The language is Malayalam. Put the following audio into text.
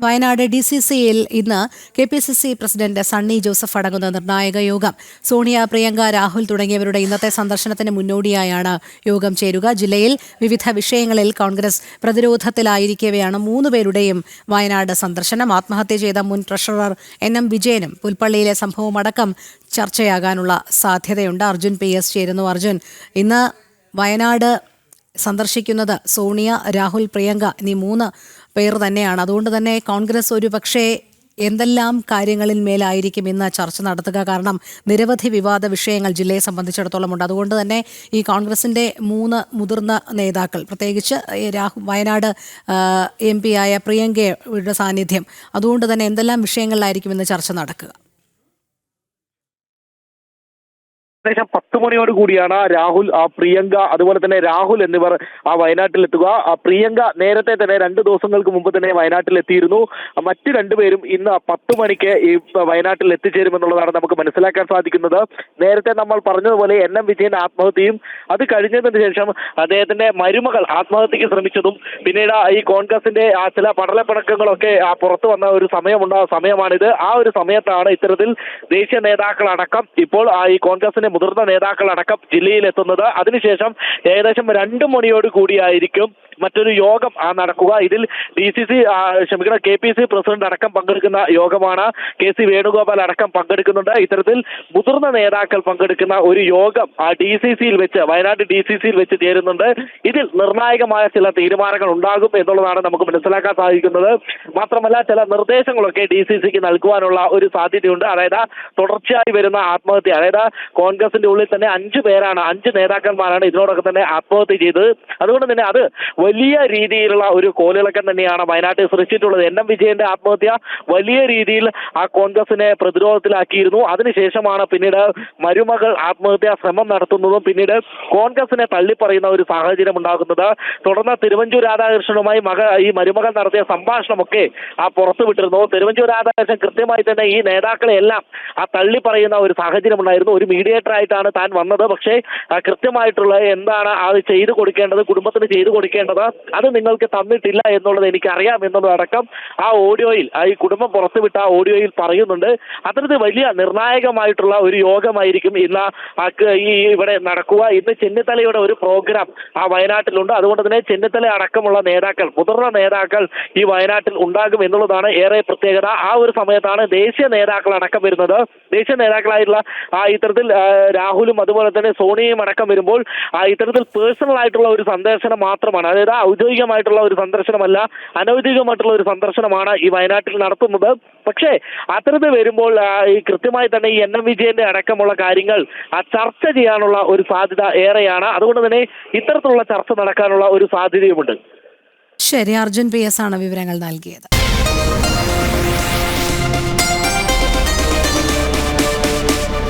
വയനാട് DCCയിൽ ഇന്ന് KPCC പ്രസിഡന്റ് സണ്ണി ജോസഫ് അടങ്ങുന്ന നിർണായക യോഗം. സോണിയ, പ്രിയങ്ക, രാഹുൽ തുടങ്ങിയവരുടെ ഇന്നത്തെ സന്ദർശനത്തിന് മുന്നോടിയായാണ് യോഗം ചേരുക. ജില്ലയിൽ വിവിധ വിഷയങ്ങളിൽ കോൺഗ്രസ് പ്രതിരോധത്തിലായിരിക്കവെയാണ് 3 പേരുടെയും വയനാട് സന്ദർശനം. ആത്മഹത്യ ചെയ്ത മുൻ ട്രഷറർ NM വിജയനും പുൽപ്പള്ളിയിലെ സംഭവമടക്കം ചർച്ചയാകാനുള്ള സാധ്യതയുണ്ട്. അർജുൻ PS ചേരുന്നു. അർജുൻ, ഇന്ന് വയനാട് സന്ദർശിക്കുന്നത് സോണിയ, രാഹുൽ, പ്രിയങ്ക എന്നീ 3 പേർ തന്നെയാണ്. അതുകൊണ്ട് തന്നെ കോൺഗ്രസ് ഒരു പക്ഷേ എന്തെല്ലാം കാര്യങ്ങളിൽ മേലായിരിക്കും ഇന്ന് ചർച്ച നടത്തുക? കാരണം നിരവധി വിവാദ വിഷയങ്ങൾ ജില്ലയെ സംബന്ധിച്ചിടത്തോളം ഉണ്ട്. അതുകൊണ്ട് തന്നെ ഈ കോൺഗ്രസിന്റെ 3 മുതിർന്ന നേതാക്കൾ, പ്രത്യേകിച്ച് വയനാട് MP ആയ പ്രിയങ്കയുടെ സാന്നിധ്യം, അതുകൊണ്ട് തന്നെ എന്തെല്ലാം വിഷയങ്ങളിലായിരിക്കും ഇന്ന് ചർച്ച നടക്കുക? ഏകദേശം 10 മണിയോട് കൂടിയാണ് രാഹുൽ, പ്രിയങ്ക, അതുപോലെ തന്നെ രാഹുൽ എന്നിവർ വയനാട്ടിലെത്തുക. പ്രിയങ്ക നേരത്തെ തന്നെ 2 ദിവസങ്ങൾക്ക് മുമ്പ് തന്നെ വയനാട്ടിലെത്തിയിരുന്നു. മറ്റ് 2 പേരും ഇന്ന് 10 മണിക്ക് ഈ വയനാട്ടിൽ എത്തിച്ചേരുമെന്നുള്ളതാണ് നമുക്ക് മനസ്സിലാക്കാൻ സാധിക്കുന്നത്. നേരത്തെ നമ്മൾ പറഞ്ഞതുപോലെ NM വിജയന്റെ ആത്മഹത്യയും അത് കഴിഞ്ഞതിന് ശേഷം അദ്ദേഹത്തിന്റെ മരുമകൾ ആത്മഹത്യക്ക് ശ്രമിച്ചതും പിന്നീട് ഈ കോൺഗ്രസിന്റെ ചില പടലപ്പിണക്കങ്ങളൊക്കെ പുറത്തു വന്ന ഒരു സമയമാണിത്. ആ ഒരു സമയത്താണ് ഇത്തരത്തിൽ ദേശീയ നേതാക്കളടക്കം ഇപ്പോൾ ഈ കോൺഗ്രസിന്റെ മുതിർന്ന നേതാക്കളടക്കം ജില്ലയിലെത്തുന്നത്. അതിനുശേഷം ഏകദേശം 2 മണിയോട് കൂടിയായിരിക്കും മറ്റൊരു യോഗം നടക്കുക. ഇതിൽ KPCC പ്രസിഡന്റ് അടക്കം പങ്കെടുക്കുന്ന യോഗമാണ്. KC വേണുഗോപാൽ അടക്കം പങ്കെടുക്കുന്നുണ്ട്. ഇത്തരത്തിൽ മുതിർന്ന നേതാക്കൾ പങ്കെടുക്കുന്ന ഒരു യോഗം വയനാട് DCCയിൽ വെച്ച് ചേരുന്നുണ്ട്. ഇതിൽ നിർണായകമായ ചില തീരുമാനങ്ങൾ ഉണ്ടാകും എന്നുള്ളതാണ് നമുക്ക് മനസ്സിലാക്കാൻ സാധിക്കുന്നത്. മാത്രമല്ല, ചില നിർദ്ദേശങ്ങളൊക്കെ DCCക്ക് നൽകുവാനുള്ള ഒരു സാധ്യതയുണ്ട്. അതായത് തുടർച്ചയായി വരുന്ന ആത്മഹത്യ, അതായത് കോൺഗ്രസിന്റെ ഉള്ളിൽ തന്നെ 5 നേതാക്കന്മാരാണ് ഇതിനോടൊപ്പം തന്നെ ആത്മഹത്യ ചെയ്തത്. അതുകൊണ്ട് തന്നെ അത് വലിയ രീതിയിലുള്ള ഒരു കോലിളക്കം തന്നെയാണ് വയനാട്ടിൽ സൃഷ്ടിച്ചിട്ടുള്ളത്. NM വിജയന്റെ ആത്മഹത്യ വലിയ രീതിയിൽ ആ കോൺഗ്രസിനെ പ്രതിരോധത്തിലാക്കിയിരുന്നു. അതിനുശേഷമാണ് പിന്നീട് മരുമകൾ ആത്മഹത്യാ ശ്രമം നടത്തുന്നതും പിന്നീട് കോൺഗ്രസിനെ തള്ളിപ്പറയുന്ന ഒരു സാഹചര്യം ഉണ്ടാകുന്നത്. തുടർന്ന് തിരുവഞ്ചൂർ രാധാകൃഷ്ണനുമായി ഈ മരുമകൾ നടത്തിയ സംഭാഷണമൊക്കെ പുറത്തുവിട്ടിരുന്നു. തിരുവഞ്ചൂർ രാധാകൃഷ്ണൻ കൃത്യമായി തന്നെ ഈ നേതാക്കളെ എല്ലാം തള്ളിപ്പറയുന്ന ഒരു സാഹചര്യം ഉണ്ടായിരുന്നു. ഒരു മീഡിയേറ്റർ ആയിട്ടാണ് താൻ വന്നത്, പക്ഷേ കൃത്യമായിട്ടുള്ള എന്താണ് അത് ചെയ്തു കൊടുക്കേണ്ടത്, കുടുംബത്തിന് ചെയ്തു കൊടുക്കേണ്ടത്, അത് നിങ്ങൾക്ക് തന്നിട്ടില്ല എന്നുള്ളത് എനിക്കറിയാം എന്നുള്ളതടക്കം ആ ഓഡിയോയിൽ, ഈ കുടുംബം പുറത്തുവിട്ട ആ ഓഡിയോയിൽ പറയുന്നുണ്ട്. അത്തരത്തിൽ വലിയ നിർണായകമായിട്ടുള്ള ഒരു യോഗമായിരിക്കും ഇന്ന് ഇവിടെ നടക്കുക. ഇന്ന് ചെന്നിത്തലയുടെ ഒരു പ്രോഗ്രാം വയനാട്ടിലുണ്ട്. അതുകൊണ്ട് തന്നെ ചെന്നിത്തല അടക്കമുള്ള നേതാക്കൾ, മുതിർന്ന നേതാക്കൾ ഈ വയനാട്ടിൽ ഉണ്ടാകും എന്നുള്ളതാണ് ഏറെ പ്രത്യേകത. ആ ഒരു സമയത്താണ് ദേശീയ നേതാക്കൾ അടക്കം വരുന്നത്. ദേശീയ നേതാക്കളായിട്ടുള്ള ഇത്തരത്തിൽ രാഹുലും അതുപോലെ തന്നെ സോണിയയും അടക്കം വരുമ്പോൾ ഇത്തരത്തിൽ പേഴ്സണൽ ആയിട്ടുള്ള ഒരു സന്ദർശനം മാത്രമാണ്. അതായത് ഔദ്യോഗികമായിട്ടുള്ള ഒരു സന്ദർശനമല്ല, അനൗദ്യോഗികമായിട്ടുള്ള ഒരു സന്ദർശനമാണ് ഈ വയനാട്ടിൽ നടത്തുന്നത്. പക്ഷേ അത്തരത്തിൽ വരുമ്പോൾ ഈ കൃത്യമായി തന്നെ ഈ NM വിജയന്റെ അടക്കമുള്ള കാര്യങ്ങൾ ചർച്ച ചെയ്യാനുള്ള ഒരു സാധ്യത ഏറെയാണ്. അതുകൊണ്ട് തന്നെ ഇത്തരത്തിലുള്ള ചർച്ച നടക്കാനുള്ള ഒരു സാധ്യതയുമുണ്ട്. ശരി, അർജുൻ PS ആണ് വിവരങ്ങൾ നൽകിയത്.